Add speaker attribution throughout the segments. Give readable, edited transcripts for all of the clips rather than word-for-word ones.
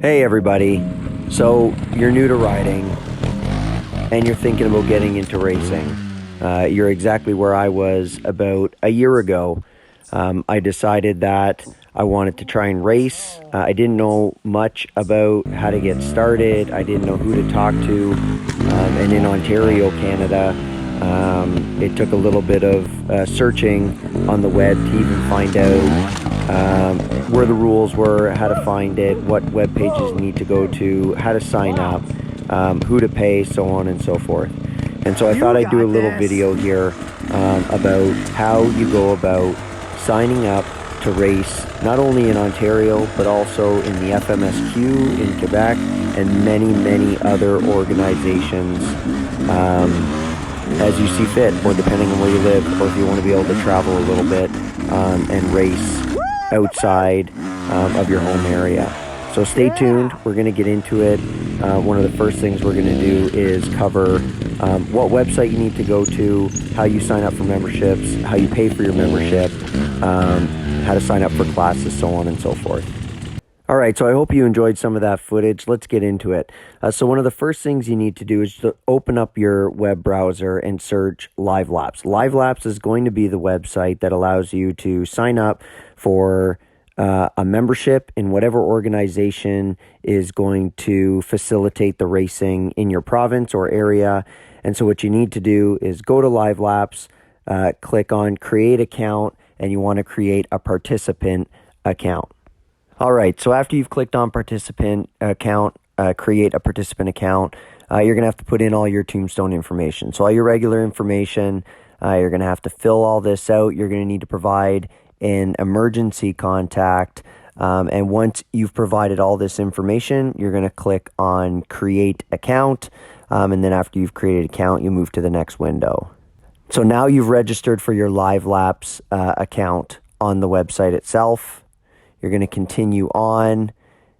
Speaker 1: Hey everybody, so you're new to riding and you're thinking about getting into racing. You're exactly where I was about a year ago. I decided that I wanted to try and race. I didn't know much about how to get started. I didn't know who to talk to. And in Ontario, Canada, it took a little bit of searching on the web to even find out where the rules were, how to find it, what web pages you need to go to, how to sign up, who to pay, so on and so forth. And so I thought I'd do a little video here about how you go about signing up to race, not only in Ontario, but also in the FMSQ in Quebec and many, many other organizations as you see fit, or depending on where you live, or if you want to be able to travel a little bit and race outside of your home area. So stay tuned. We're going to get into it. One of the first things we're going to do is cover what website you need to go to, how you sign up for memberships, how you pay for your membership, how to sign up for classes, so on and so forth. All right, so I hope you enjoyed some of that footage. Let's get into it. So one of the first things you need to do is to open up your web browser and search LiveLapse. LiveLapse is going to be the website that allows you to sign up for a membership in whatever organization is going to facilitate the racing in your province or area. And so what you need to do is go to LiveLapse, click on Create Account, and you want to create a participant account. All right, so after you've clicked on participant account, create a participant account, you're going to have to put in all your tombstone information. So all your regular information, you're going to have to fill all this out. You're going to need to provide an emergency contact. And once you've provided all this information, you're going to click on create account. And then after you've created account, you move to the next window. So now you've registered for your LiveLapse account on the website itself. You're going to continue on.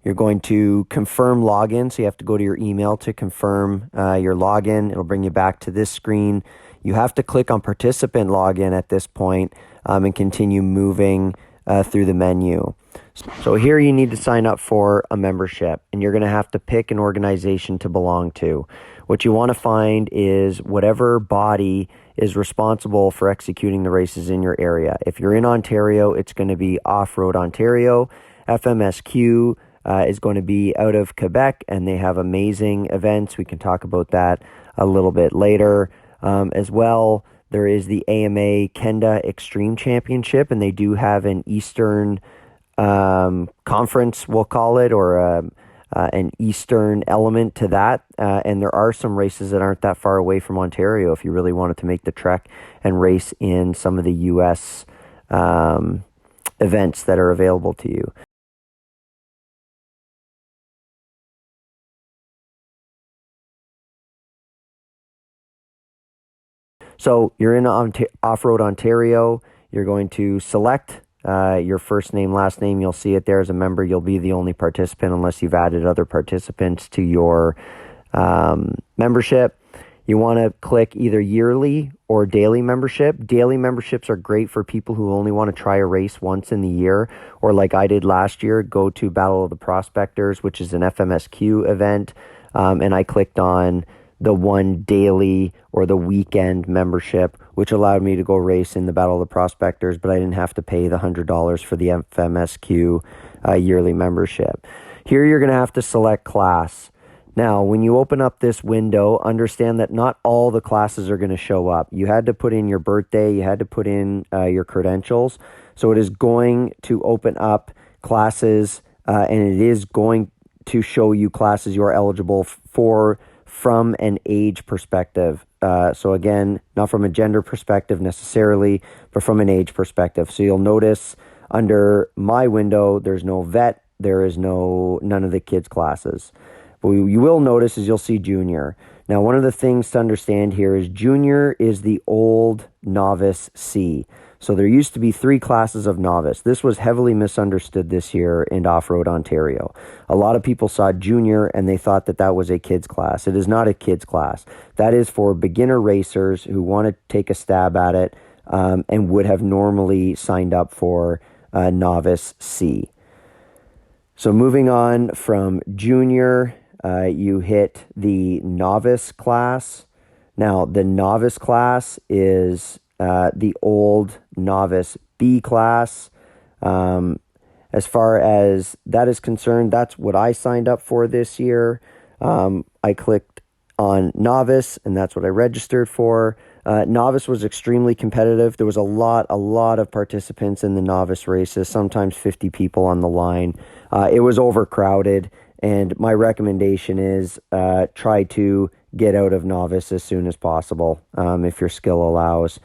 Speaker 1: You're going to confirm login. So you have to go to your email to confirm your login. It'll bring you back to this screen. You have to click on participant login at this point and continue moving through the menu. So here you need to sign up for a membership, and you're going to have to pick an organization to belong to. What you want to find is whatever body is responsible for executing the races in your area. If you're in Ontario, it's going to be Off-Road Ontario. FMSQ is going to be out of Quebec, and they have amazing events. We can talk about that a little bit later. As well, there is the AMA Kenda Extreme Championship, and they do have an Eastern conference, we'll call it, or an Eastern element to that. And there are some races that aren't that far away from Ontario if you really wanted to make the trek and race in some of the U.S. Events that are available to you. So you're in Off-Road Ontario. You're going to select your first name, last name. You'll see it there as a member. You'll be the only participant unless you've added other participants to your membership. You want to click either yearly or daily membership. Daily memberships are great for people who only want to try a race once in the year, or like I did last year, go to Battle of the Prospectors, which is an FMSQ event, and I clicked on the one daily or the weekend membership, which allowed me to go race in the Battle of the Prospectors, but I didn't have to pay the $100 for the FMSQ yearly membership. Here you're going to have to select class. Now, when you open up this window, understand that not all the classes are going to show up. You had to put in your birthday, you had to put in your credentials. So it is going to open up classes, and it is going to show you classes you are eligible for from an age perspective. So again, not from a gender perspective necessarily, but from an age perspective. So you'll notice under my window, there's no vet, there is none of the kids classes. But you will notice is you'll see junior. Now, one of the things to understand here is junior is the old novice C. So there used to be 3 classes of novice. This was heavily misunderstood this year in Off-Road Ontario. A lot of people saw junior and they thought that that was a kids class. It is not a kids class. That is for beginner racers who want to take a stab at it and would have normally signed up for novice C. So moving on from junior, you hit the novice class. Now, the novice class is the old novice B class. As far as that is concerned, that's what I signed up for this year. I clicked on novice, and that's what I registered for. Novice was extremely competitive. There was a lot of participants in the novice races, sometimes 50 people on the line. It was overcrowded, and my recommendation is try to get out of novice as soon as possible if your skill allows,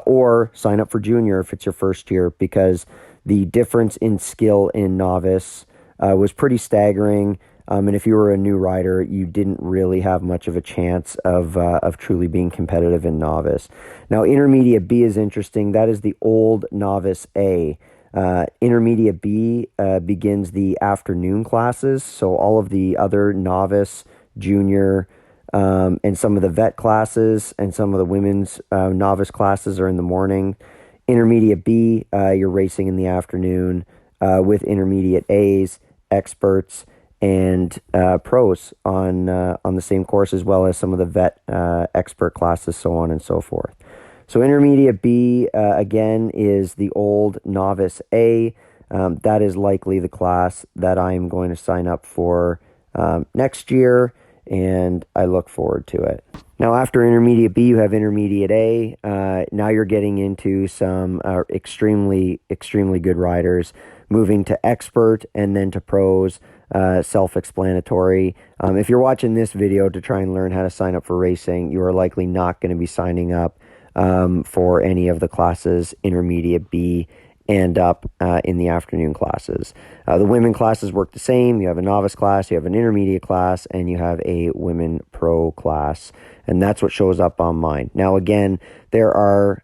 Speaker 1: or sign up for junior if it's your first year, because the difference in skill in novice was pretty staggering. And if you were a new rider, you didn't really have much of a chance of truly being competitive in novice. Now, intermediate B is interesting. That is the old novice A. Intermediate B begins the afternoon classes. So all of the other novice, junior, and some of the vet classes and some of the women's novice classes are in the morning. Intermediate B, you're racing in the afternoon with intermediate A's, experts, and pros on the same course, as well as some of the vet expert classes, so on and so forth. So intermediate B, again, is the old novice A. That is likely the class that I'm going to sign up for next year, and I look forward to it. Now, after intermediate B, you have intermediate A. Now you're getting into some extremely good riders, moving to expert and then to pros. Self-explanatory. If you're watching this video to try and learn how to sign up for racing, you are likely not going to be signing up for any of the classes intermediate B and up in the afternoon classes. The women classes work the same. You have a novice class, you have an intermediate class, and you have a women pro class. And that's what shows up on mine. Now, again, there are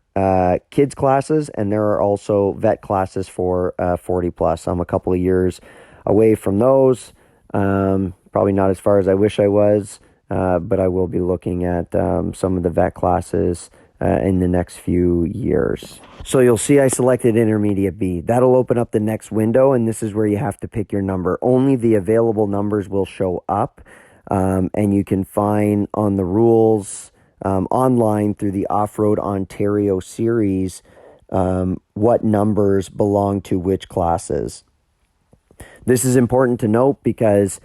Speaker 1: kids classes, and there are also vet classes for 40 plus. I'm a couple of years away from those. Probably not as far as I wish I was, but I will be looking at some of the vet classes in the next few years. So you'll see I selected intermediate B. That'll open up the next window, and this is where you have to pick your number. Only the available numbers will show up, and you can find on the rules online through the Off-Road Ontario series what numbers belong to which classes. This is important to note because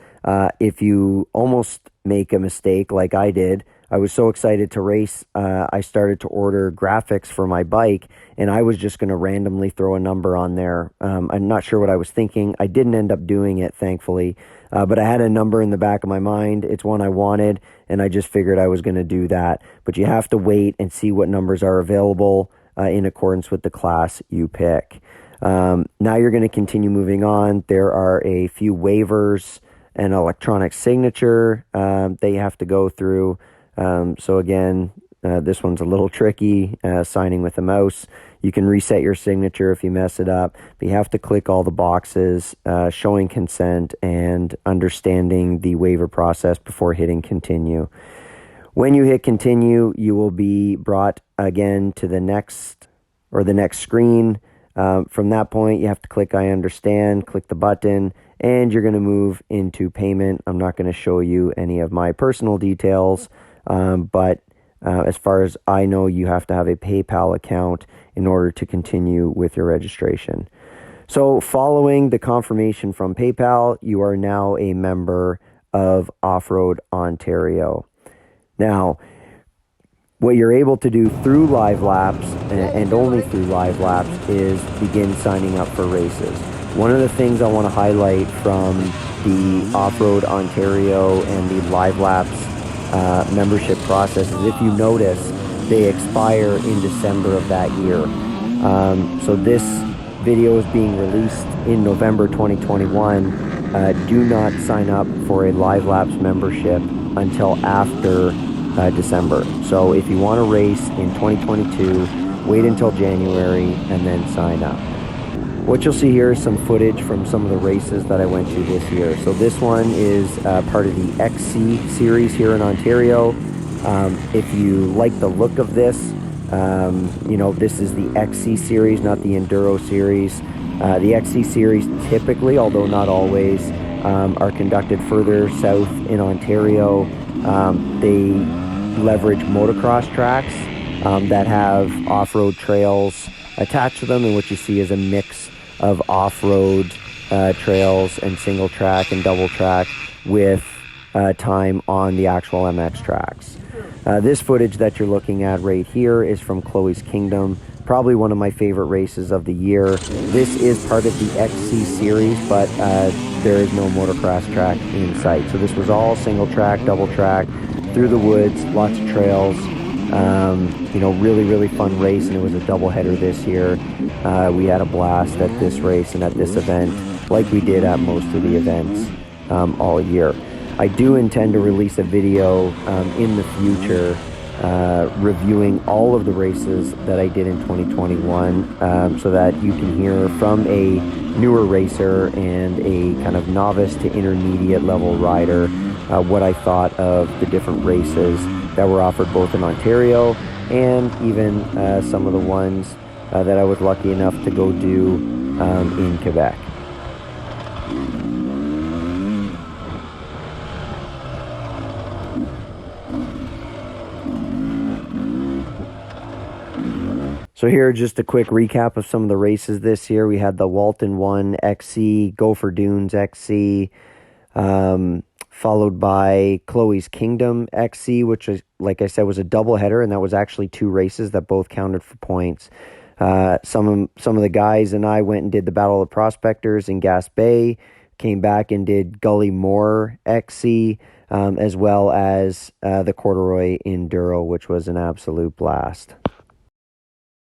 Speaker 1: if you almost make a mistake like I did, I was so excited to race, I started to order graphics for my bike, and I was just going to randomly throw a number on there. I'm not sure what I was thinking. I didn't end up doing it, thankfully, but I had a number in the back of my mind. It's one I wanted, and I just figured I was going to do that. But you have to wait and see what numbers are available in accordance with the class you pick. Now you're going to continue moving on. There are a few waivers and electronic signature that you have to go through. So again, this one's a little tricky, signing with a mouse. You can reset your signature if you mess it up, but you have to click all the boxes, showing consent and understanding the waiver process before hitting continue. When you hit continue, you will be brought again to the next screen. From that point, you have to click I understand, click the button, and you're going to move into payment. I'm not going to show you any of my personal details, but as far as I know, you have to have a PayPal account in order to continue with your registration. So following the confirmation from PayPal, you are now a member of Off-Road Ontario. Now, what you're able to do through Live Laps, and only through Live Laps, is begin signing up for races. One of the things I want to highlight from the Off-Road Ontario and the Live Laps membership process is, if you notice, they expire in December of that year. So this video is being released in November 2021. Do not sign up for a Live Laps membership until after December. So if you want to race in 2022, wait until January and then sign up. What you'll see here is some footage from some of the races that I went to this year. So this one is part of the XC series here in Ontario. If you like the look of this, this is the XC series, not the Enduro series. The XC Series typically, although not always, are conducted further south in Ontario. They leverage motocross tracks that have off-road trails attached to them, and what you see is a mix of off-road trails and single track and double track with time on the actual MX tracks. This footage that you're looking at right here is from Chloe's Kingdom, probably one of my favorite races of the year. This is part of the XC Series, but there is no motocross track in sight. So this was all single track, double track, through the woods, lots of trails. You know, really, really fun race, and it was a double header this year. We had a blast at this race and at this event, like we did at most of the events all year. I do intend to release a video in the future reviewing all of the races that I did in 2021 so that you can hear from a newer racer and a kind of novice to intermediate level rider what I thought of the different races that were offered both in Ontario and even some of the ones that I was lucky enough to go do in Quebec. So here, just a quick recap of some of the races this year. We had the Walton 1 XC, Gopher Dunes XC, followed by Chloe's Kingdom XC, which is, like I said, was a double header, and that was actually 2 races that both counted for points. Some of the guys and I went and did the Battle of the Prospectors in Gas Bay, came back and did Gully Moor XC, as well as the Corduroy Enduro, which was an absolute blast.